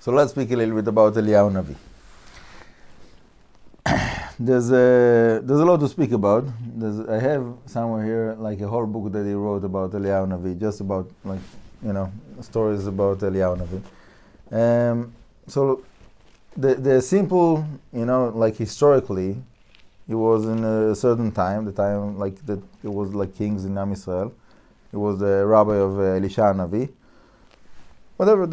So let's speak a little bit about Eliyahu Hanavi. There's a lot to speak about. I have somewhere here like a whole book that he wrote about Eliyahu Hanavi, just about stories about Eliyahu Hanavi. So the simple, like historically, it was in a certain time, the time like that it was like kings in Am Yisrael. He was the rabbi of Eliyahu Hanavi. Whatever,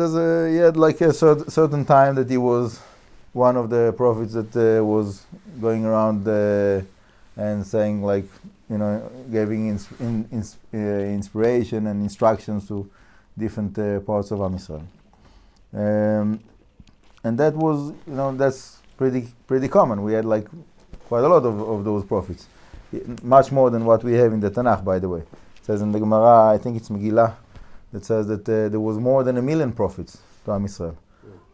he had like a certain time that he was one of the prophets that was going around and saying like, giving inspiration and instructions to different parts of Am Yisrael. And that was, that's pretty common. We had like quite a lot of those prophets. Much more than what we have in the Tanakh, by the way. It says in the Gemara, I think it's Megillah, that says that there was more than 1 million prophets to Am Yisrael.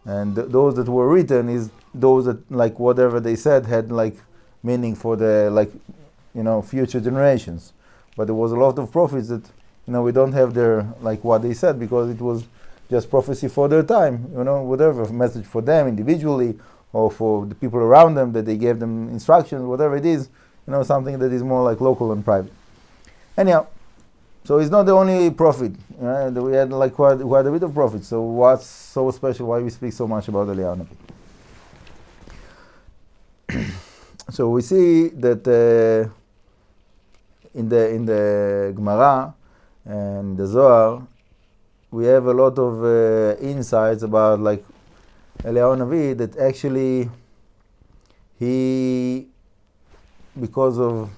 And those that were written is those that like whatever they said had like meaning for the future generations. But there was a lot of prophets that we don't have their like what they said because it was just prophecy for their time, whatever message for them individually or for the people around them that they gave them instructions, whatever it is, something that is more like local and private. Anyhow, so he's not the only prophet. We had like quite a bit of prophets. So what's so special? Why we speak so much about Eliyahu Hanavi? So we see that in the Gemara and the Zohar, we have a lot of insights about like Eliyahu Hanavi that actually he, because of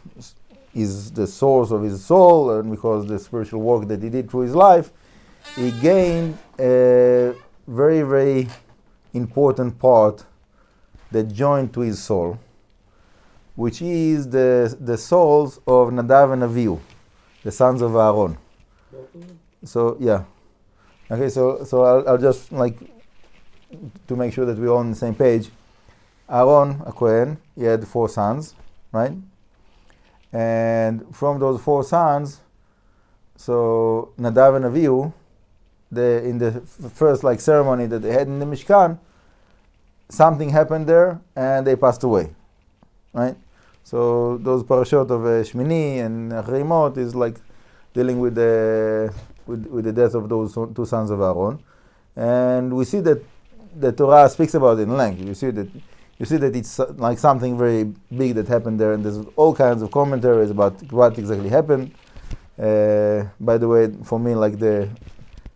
is the source of his soul and because the spiritual work that he did through his life, he gained a very, very important part that joined to his soul, which is the souls of Nadav and Avihu, the sons of Aaron. So yeah, okay. So I'll just like to make sure that we're all on the same page. Aaron, a Kohen, he had 4 sons, right? And from those 4 sons, so Nadav and Avihu, in the first like ceremony that they had in the Mishkan, something happened there and they passed away, right? So those parashot of Shmini and Achreimot is like dealing with the death of those 2 sons of Aaron, and we see that the Torah speaks about it in length. You see that it's like something very big that happened there, and there's all kinds of commentaries about what exactly happened. By the way, for me, like the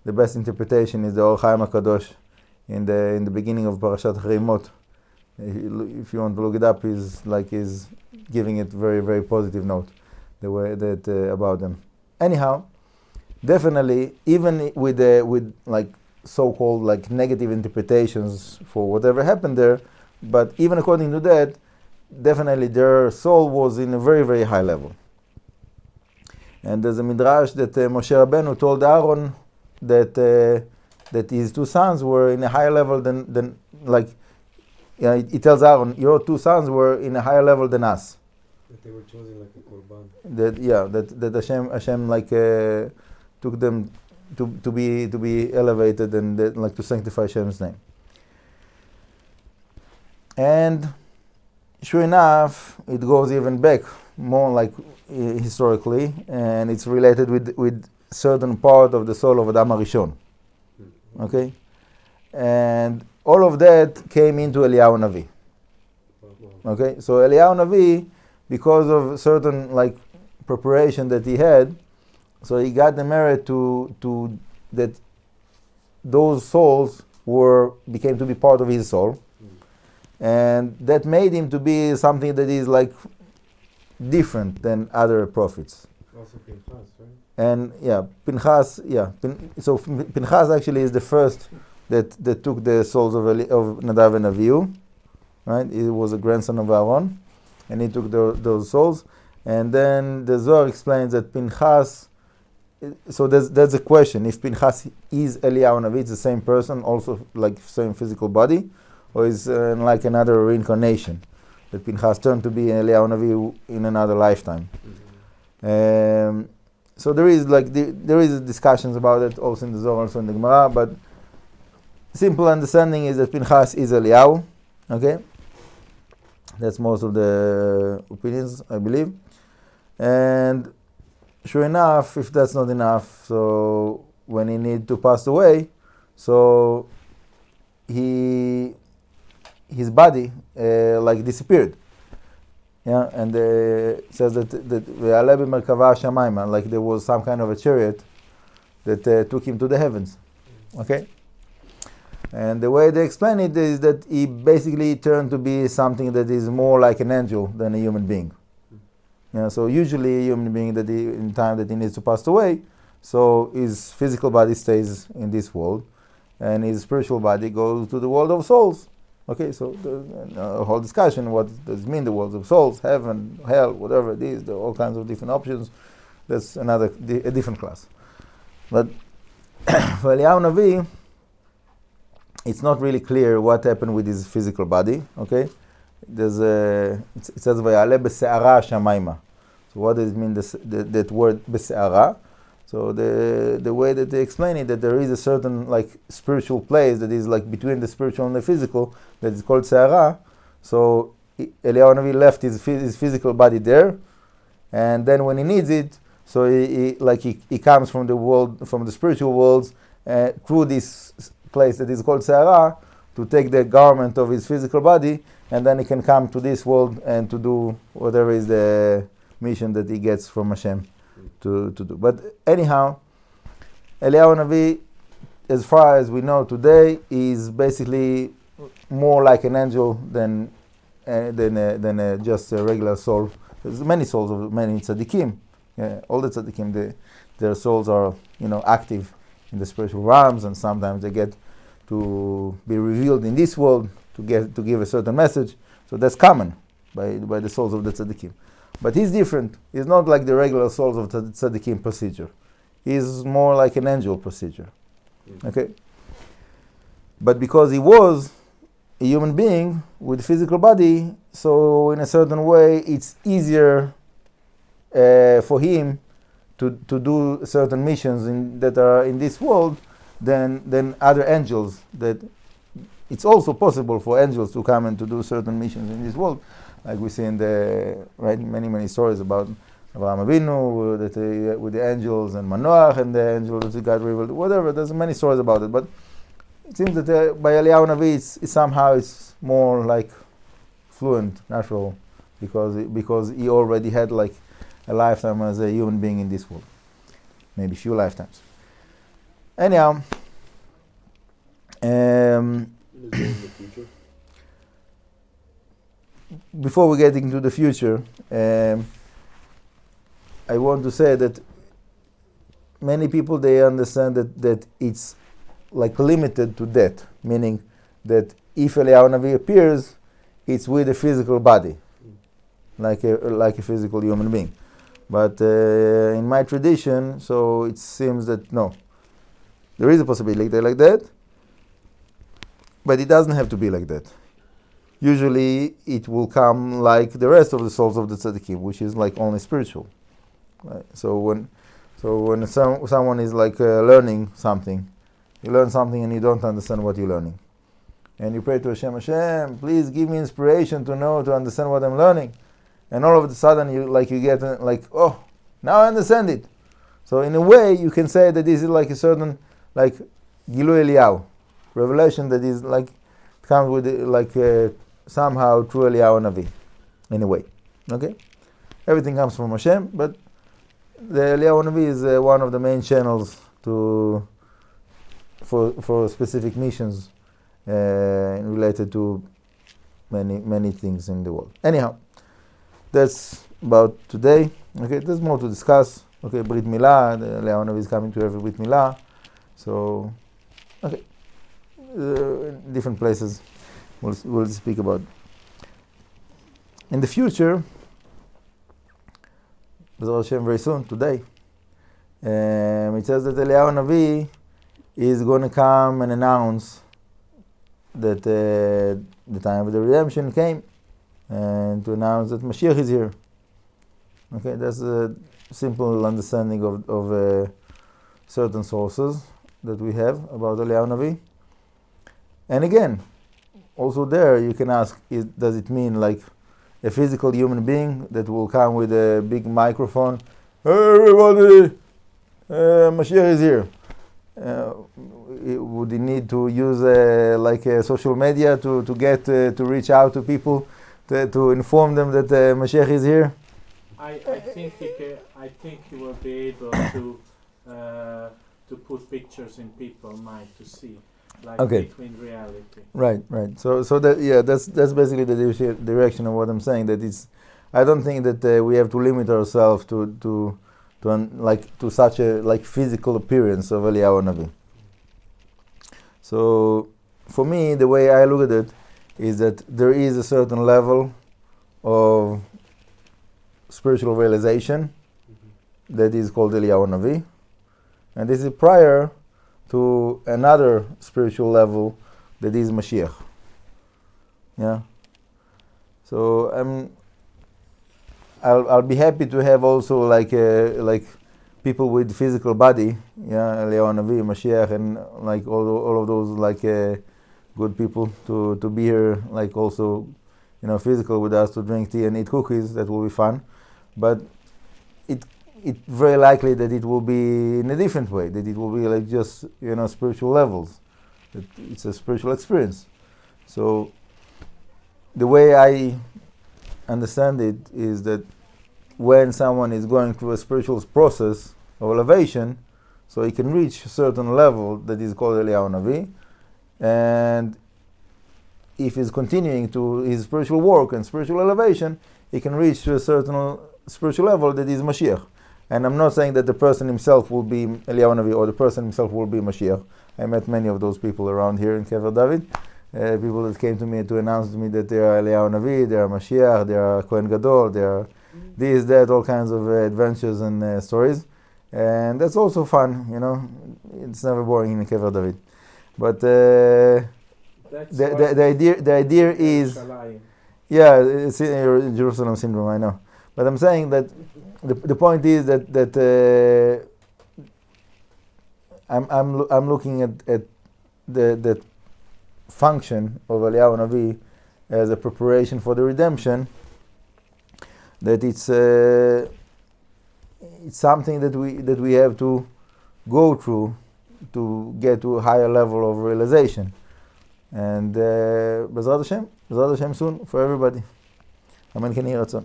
best interpretation is the Or Chaim HaKadosh in the beginning of Parashat Achreimot. If you want to look it up, is giving it very, very positive note, the way that about them. Anyhow, definitely, even with like so-called like negative interpretations for whatever happened there, but even according to that, definitely their soul was in a very, very high level. And there's a midrash that Moshe Rabbeinu told Aaron that his 2 sons were in a higher level than he tells Aaron, your 2 sons were in a higher level than us. That they were chosen like a korban. That Hashem like took them to be elevated and like to sanctify Hashem's name. And sure enough, it goes even back more like historically, and it's related with certain part of the soul of Adam HaRishon. Okay, and all of that came into Eliyahu Hanavi. Okay, so Eliyahu Hanavi, because of certain like preparation that he had, so he got the merit to that those souls became to be part of his soul. And that made him to be something that is like different than other prophets. Also Pinchas, right? And Pinchas, so Pinchas actually is the first that took the souls of Nadav and Avihu, right? He was a grandson of Aaron, and he took those souls. And then the Zohar explains that Pinchas, so that's a question, if Pinchas is Eliyahu Hanavi, it's the same person, also like same physical body, or is like another reincarnation, that Pinchas turned to be Eliyahu Hanavi in another lifetime. So there is discussions about it also in the Zohar, also in the Gemara, but simple understanding is that Pinchas is Eliyahu. Okay, that's most of the opinions, I believe. And sure enough, if that's not enough, so when he need to pass away, so his body like disappeared. Yeah, and it says that like there was some kind of a chariot that took him to the heavens. Okay, and the way they explain it is that he basically turned to be something that is more like an angel than a human being. Yeah, so usually a human being that in time that he needs to pass away, so his physical body stays in this world, and his spiritual body goes to the world of souls. Okay, so the whole discussion, what does it mean, the world of souls, heaven, hell, whatever it is, there are all kinds of different options. That's a different class. But for Eliyahu Hanavi, it's not really clear what happened with his physical body. Okay, it says vayale b'se'ara shamayma. So what does it mean? That word b'se'ara. So the way that they explain it, that there is a certain like spiritual place that is like between the spiritual and the physical, that is called se'ara. So Eliyahu Hanavi left his physical body there, and then when he needs it, so he comes from the world, from the spiritual worlds, through this place that is called se'ara, to take the garment of his physical body, and then he can come to this world and to do whatever is the mission that he gets from Hashem to do. But anyhow, Eliyahu Hanavi, as far as we know today, is basically more like an angel than just a regular soul. There's many souls of many tzaddikim. All the tzaddikim, their souls are active in the spiritual realms, and sometimes they get to be revealed in this world to give a certain message. So that's common by the souls of the tzaddikim. But he's different. He's not like the regular souls of tzaddikim procedure. He's more like an angel procedure. Okay? But because he was a human being with a physical body, so in a certain way it's easier for him to do certain missions that are in this world than other angels. That it's also possible for angels to come and to do certain missions in this world, like we see in the many stories about Avraham Avinu with the angels, and Manoach and the angels that got revealed. Whatever, there's many stories about it. But it seems that by Eliyahu Hanavi, it's more like fluent, natural, because he already had like a lifetime as a human being in this world, maybe a few lifetimes. Anyhow, In the future? Before we get into the future, I want to say that many people, they understand that it's like limited to death, meaning that if Eliyahu Hanavi appears, it's with a physical body, like a physical human being. But in my tradition, so it seems that no, there is a possibility like that, but it doesn't have to be like that. Usually it will come like the rest of the souls of the tzaddikim, which is like only spiritual. Right? So when someone is like learning something, you learn something and you don't understand what you're learning, and you pray to Hashem, please give me inspiration to understand what I'm learning, and all of a sudden you get oh, now I understand it. So in a way you can say that this is like a certain like Gilui Eliyahu, revelation that is like comes with somehow through Eliyahu Hanavi, in a way. Okay, everything comes from Hashem, but the Eliyahu Hanavi is one of the main channels for specific missions related to many things in the world. Anyhow, that's about today. Okay, there's more to discuss. Okay, Brit Milah, the Eliyahu Hanavi is coming to every Brit Milah. So, okay, different places we'll speak about. In the future, B'ezras Hashem, very soon, today, it says that Eliyahu Hanavi is going to come and announce that the time of the redemption came, and to announce that Mashiach is here. Okay, that's a simple understanding of certain sources that we have about Eliyahu Hanavi. And again, also there you can ask, does it mean like a physical human being that will come with a big microphone? Hey everybody, Mashiach is here. Would he need to use social media to reach out to people to inform them that Mashiach is here? I think he will be able to put pictures in people's mind to see, like between reality. Right. So that's basically the direction of what I'm saying. That I don't think that we have to limit ourselves to such a physical appearance of Eliyahu Hanavi. So for me, the way I look at it is that there is a certain level of spiritual realization that is called Eliyahu Hanavi, and this is prior to another spiritual level that is Mashiach. Yeah. So I'll be happy to have also like people with physical body, yeah, Eliyahu Hanavi, Mashiach, and like all of those good people to be here, like also, physical with us to drink tea and eat cookies. That will be fun, but it very likely that it will be in a different way. That it will be like just spiritual levels. That it's a spiritual experience. So the way I understand it is that when someone is going through a spiritual process of elevation, so he can reach a certain level that is called Eliyahu Hanavi, and if he's continuing to his spiritual work and spiritual elevation, he can reach to a certain spiritual level that is Mashiach. And I'm not saying that the person himself will be Eliyahu Hanavi or the person himself will be Mashiach. I met many of those people around here in Kever David. People that came to me to announce to me that they are Eliyahu Hanavi, they are Mashiach, they are Kohen Gadol, they are this, that, all kinds of adventures and stories. And that's also fun, It's never boring in Kever David. But the idea is, yeah, it's in Jerusalem syndrome, I know. But I'm saying that the point is that I'm looking at the function of Eliyahu Hanavi as a preparation for the redemption. That it's something that we have to go through to get to a higher level of realization. And B'ezrat Hashem soon for everybody. Amen. Ken Yeh Ratzon.